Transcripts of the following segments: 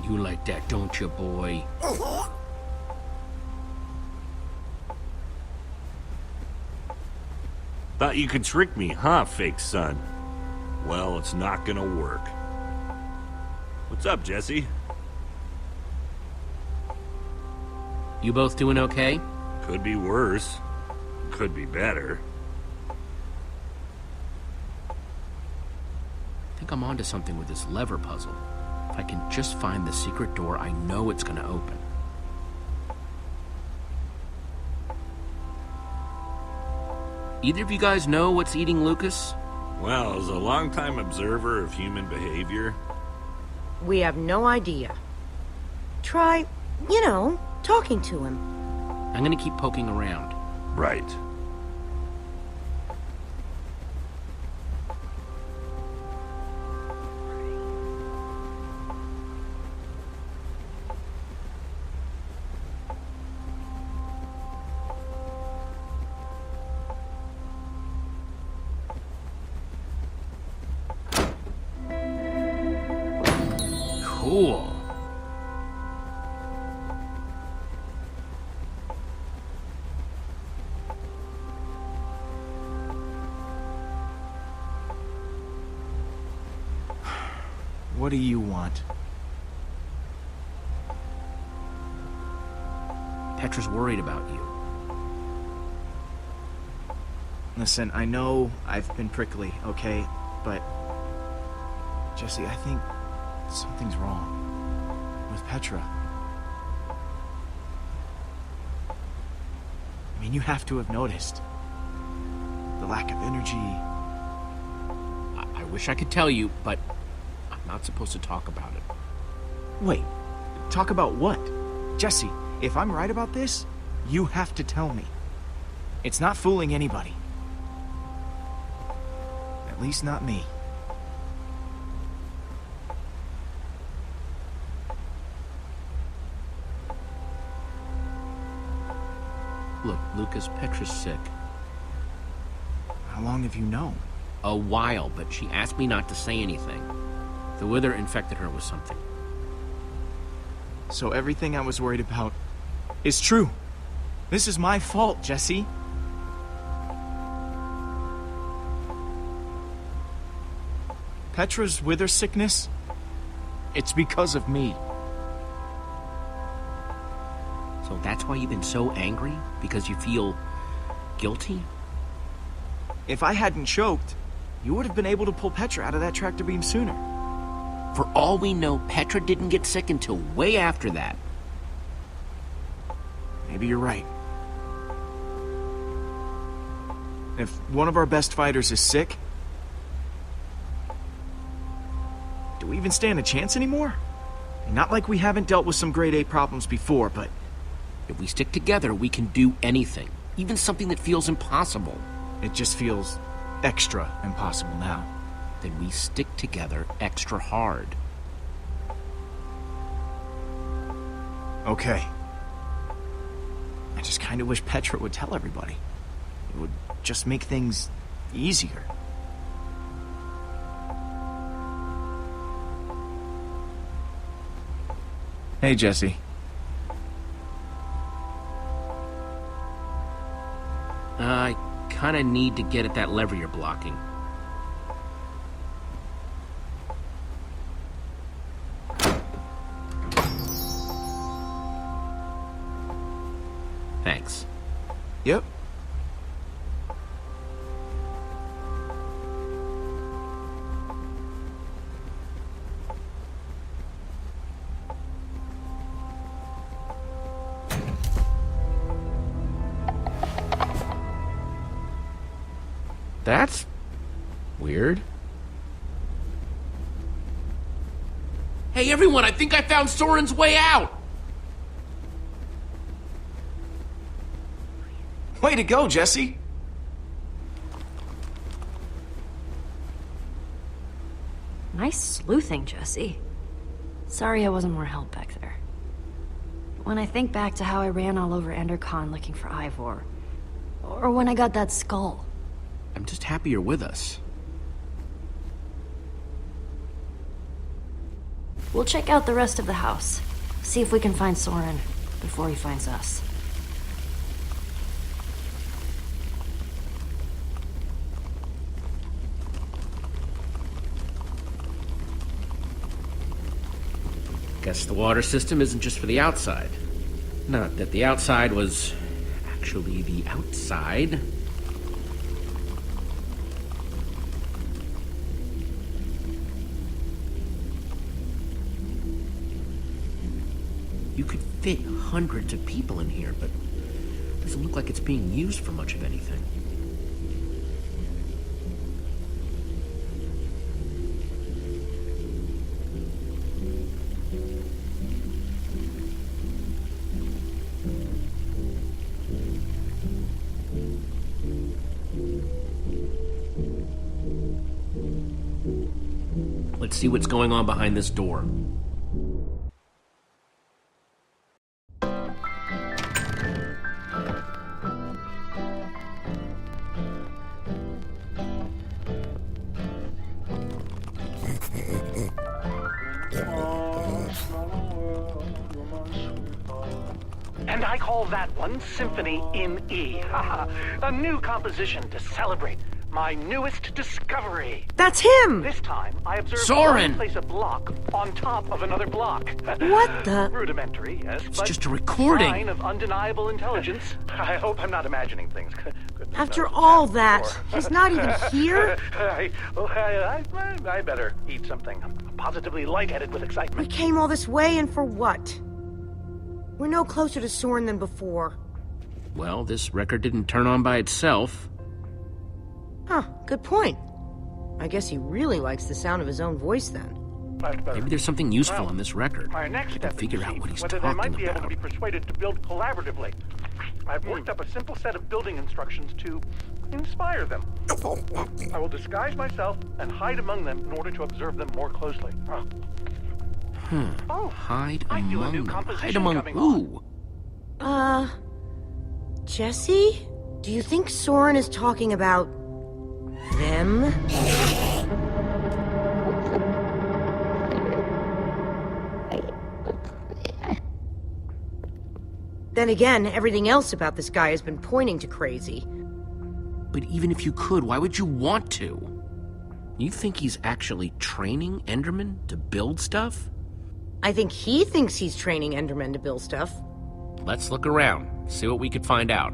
You like that, don't you, boy? Thought you could trick me, huh, fake son? Well, it's not gonna work. What's up, Jesse? You both doing okay? Could be worse. Could be better. I think I'm onto something with this lever puzzle. If I can just find the secret door, I know it's gonna open. Either of you guys know what's eating Lucas? Well, as a longtime observer of human behavior... We have no idea. Try, talking to him. I'm gonna keep poking around. Right. Cool. What do you want? Petra's worried about you. Listen, I know I've been prickly, okay? But... Jesse, I think something's wrong with Petra. I mean, you have to have noticed. The lack of energy. I wish I could tell you, but I'm not supposed to talk about it. Wait, talk about what? Jesse, if I'm right about this, you have to tell me. It's not fooling anybody. At least not me. Look, Lucas, Petra's sick. How long have you known? A while, but she asked me not to say anything. The wither infected her with something. So everything I was worried about is true. This is my fault, Jesse. Petra's wither sickness, it's because of me. So that's why you've been so angry? Because you feel guilty? If I hadn't choked, you would have been able to pull Petra out of that tractor beam sooner. For all we know, Petra didn't get sick until way after that. Maybe you're right. If one of our best fighters is sick, do we even stand a chance anymore? Not like we haven't dealt with some grade A problems before, but... If we stick together, we can do anything. Even something that feels impossible. It just feels extra impossible now. Then we stick together extra hard. Okay. I just kind of wish Petra would tell everybody. It would just make things easier. Hey, Jesse. I kinda need to get at that lever you're blocking. Thanks. Yep. That's weird. Hey everyone, I think I found Soren's way out! Way to go, Jesse! Nice sleuthing, Jesse. Sorry I wasn't more help back there. When I think back to how I ran all over Endercon looking for Ivor, or when I got that skull. I'm just happy you're with us. We'll check out the rest of the house. See if we can find Soren before he finds us. Guess the water system isn't just for the outside. Not that the outside was actually the outside. You could fit hundreds of people in here, but it doesn't look like it's being used for much of anything. Let's see what's going on behind this door. And I call that one Symphony in E. A new composition to celebrate my newest discovery. That's him! This time, I observed Soren! place a block on top of another block. What the? Rudimentary, yes, It's but just a recording. sign of undeniable intelligence. I hope I'm not imagining things. Goodness After knows all before. that, he's not even here? I better eat something. I'm positively lightheaded with We excitement. came all this way, and for what? We're no closer to Soren than before. Well, this record didn't turn on by itself. Huh, good point. I guess he really likes the sound of his own voice then. Maybe there's something useful Well, on this record. My next I can step is figure to out see what he's whether they might talking be able to about. be persuaded to build collaboratively. I've worked up a simple set of building instructions to inspire them. I will disguise myself and hide among them in order to observe them more closely. Oh, Hide I feel a new among them. composition Hide among coming who? Jesse? Do you think Soren is talking about them? Then again, everything else about this guy has been pointing to crazy. But even if you could, why would you want to? You think he's actually training Endermen to build stuff? I think he thinks he's training Endermen to build stuff. Let's look around, see what we could find out.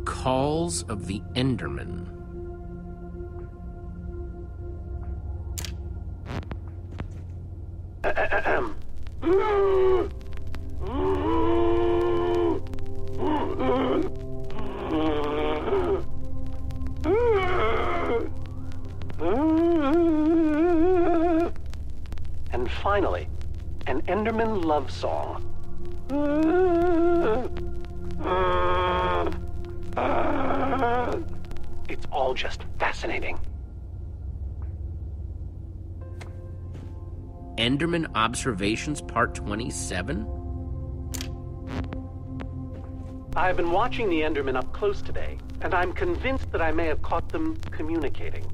Calls of the Enderman. And finally, an Enderman love song. It's all just fascinating. Enderman Observations Part 27? I've been watching the Endermen up close today, and I'm convinced that I may have caught them communicating.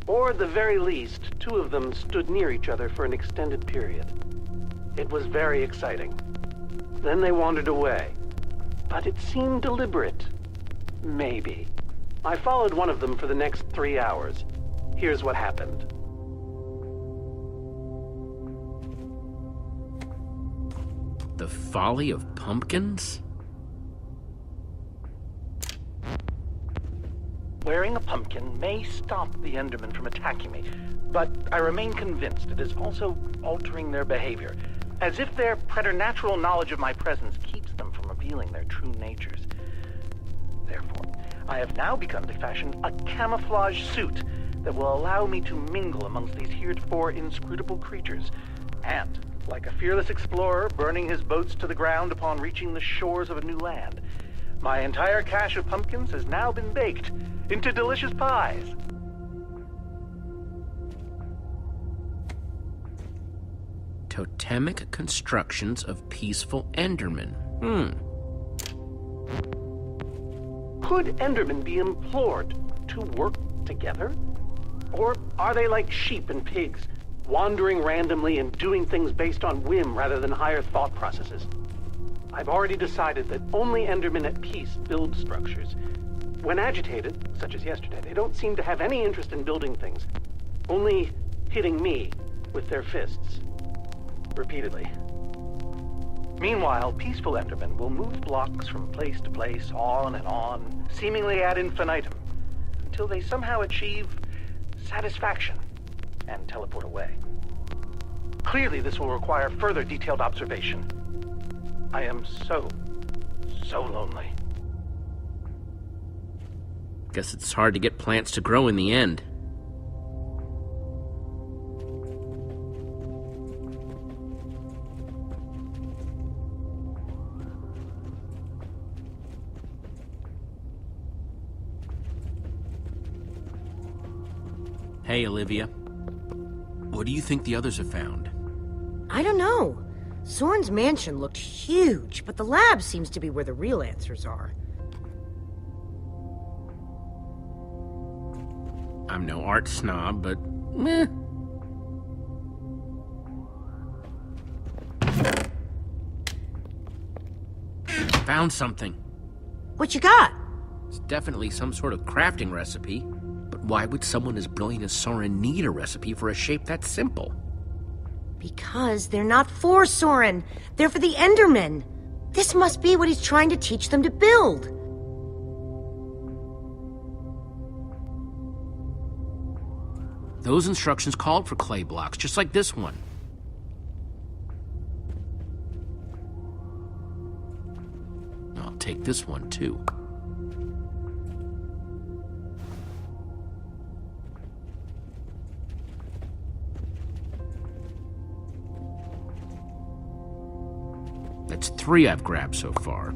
Or at the very least, two of them stood near each other for an extended period. It was very exciting. Then they wandered away. But it seemed deliberate. Maybe. I followed one of them for the next 3 hours. Here's what happened. The Folly of Pumpkins? Wearing a pumpkin may stop the Endermen from attacking me, but I remain convinced it is also altering their behavior, as if their preternatural knowledge of my presence keeps them from revealing their true natures. Therefore, I have now begun to fashion a camouflage suit that will allow me to mingle amongst these heretofore inscrutable creatures, and, like a fearless explorer burning his boats to the ground upon reaching the shores of a new land, my entire cache of pumpkins has now been baked into delicious pies. Totemic constructions of peaceful Endermen. Could Endermen be implored to work together? Or are they like sheep and pigs, wandering randomly and doing things based on whim rather than higher thought processes? I've already decided that only Endermen at peace build structures. When agitated, such as yesterday, they don't seem to have any interest in building things, only hitting me with their fists. Repeatedly. Meanwhile, peaceful Endermen will move blocks from place to place, on and on, seemingly ad infinitum, until they somehow achieve satisfaction and teleport away. Clearly, this will require further detailed observation. I am so lonely. Guess it's hard to get plants to grow in the end. Hey, Olivia. What do you think the others have found? I don't know. Soren's mansion looked huge, but the lab seems to be where the real answers are. I'm no art snob, but meh. Found something. What you got? It's definitely some sort of crafting recipe. But why would someone as brilliant as Soren need a recipe for a shape that simple? Because they're not for Soren. They're for the Endermen. This must be what he's trying to teach them to build. Those instructions called for clay blocks, just like this one. I'll take this one, too. That's 3 I've grabbed so far.